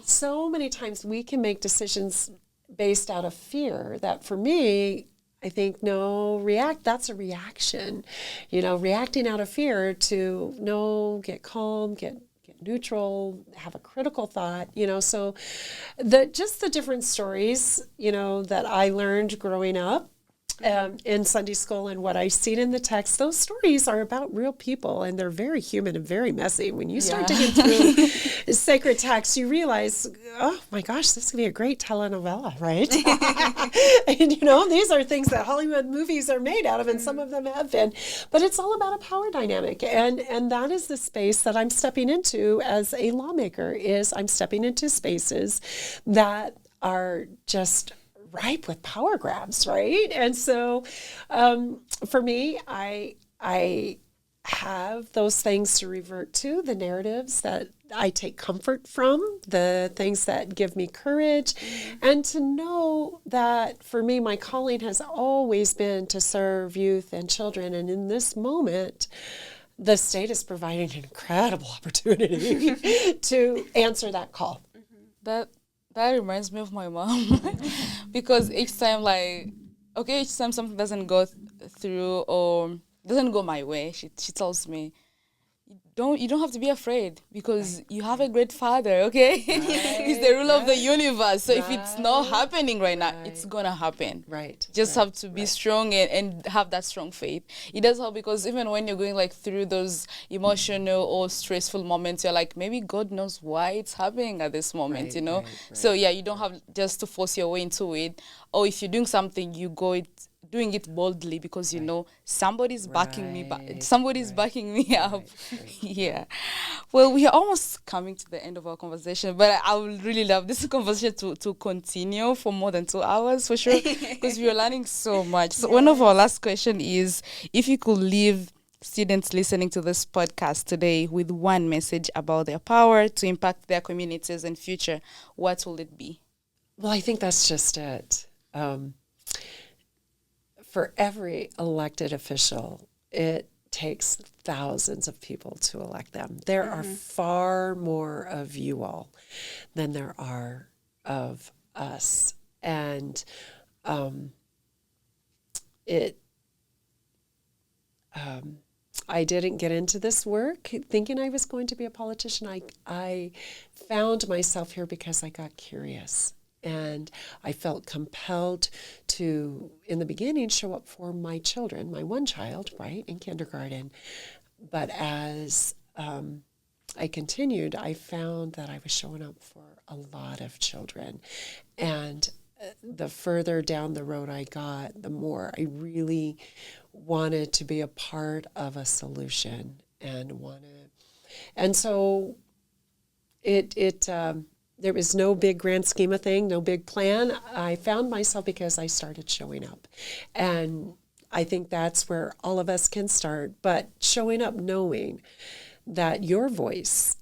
so many times we can make decisions based out of fear that, for me, I think, that's a reaction, reacting out of fear to get calm, get neutral, have a critical thought, so just the different stories, that I learned growing up in Sunday school and what I've seen in the text, those stories are about real people, and they're very human and very messy. When you start digging through sacred texts, you realize, oh my gosh, this could be a great telenovela, right? And these are things that Hollywood movies are made out of, and some of them have been. But it's all about a power dynamic, and that is the space that I'm stepping into as a lawmaker. Is I'm stepping into spaces that are just ripe with power grabs, right? And so for me, I have those things to revert to, the narratives that I take comfort from, the things that give me courage, and to know that for me, my calling has always been to serve youth and children. And in this moment, the state is providing an incredible opportunity to answer that call. That reminds me of my mom because each time something doesn't go through or doesn't go my way, she tells me, you don't have to be afraid because you have a great father, okay? He's the ruler of the universe. So if it's not happening right now, it's going to happen. Right. Just have to be strong and have that strong faith. It does help because even when you're going through those emotional or stressful moments, you're like, maybe God knows why it's happening at this moment, Right. So you don't have just to force your way into it. Or if you're doing something, you go doing it boldly because somebody's backing me somebody's backing me up. Yeah. Well, we are almost coming to the end of our conversation, but I would really love this conversation to continue for more than 2 hours for sure because we are learning so much. So one of our last question is, if you could leave students listening to this podcast today with one message about their power to impact their communities and future, what will it be? Well, I think that's just it. For every elected official, it takes thousands of people to elect them. There are far more of you all than there are of us. And I didn't get into this work thinking I was going to be a politician. I found myself here because I got curious. And I felt compelled to, in the beginning, show up for my children, my one child, right, in kindergarten. But as I continued, I found that I was showing up for a lot of children. And the further down the road I got, the more I really wanted to be a part of a solution and so there was no big grand scheme of thing, no big plan. I found myself because I started showing up. And I think that's where all of us can start. But showing up knowing that your voice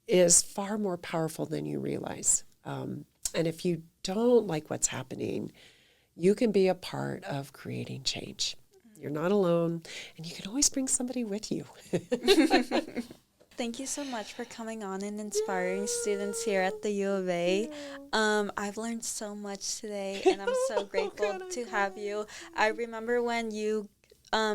is far more powerful than you realize. And if you don't like what's happening, you can be a part of creating change. You're not alone, and you can always bring somebody with you. Thank you so much for coming on and inspiring students here at the U of A. I've learned so much today, and I'm so grateful to have you. I remember when you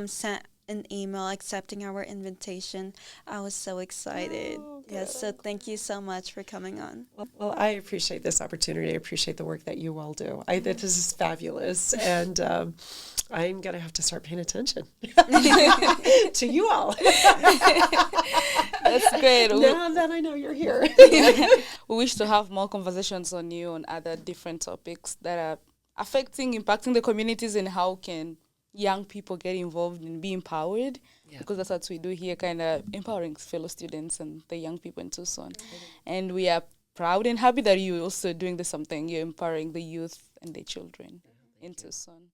sent an email accepting our invitation. I was so excited. Yes, so thank you so much for coming on. Well, I appreciate this opportunity. I appreciate the work that you all do. This is fabulous, and I'm going to have to start paying attention to you all. That's great. Now that I know you're here. We wish to have more conversations on you on other different topics that are impacting the communities, and how can young people get involved and be empowered, because that's what we do here, kind of empowering fellow students and the young people in Tucson. And we are proud and happy that you're also doing the same thing. You're empowering the youth and the children in Tucson.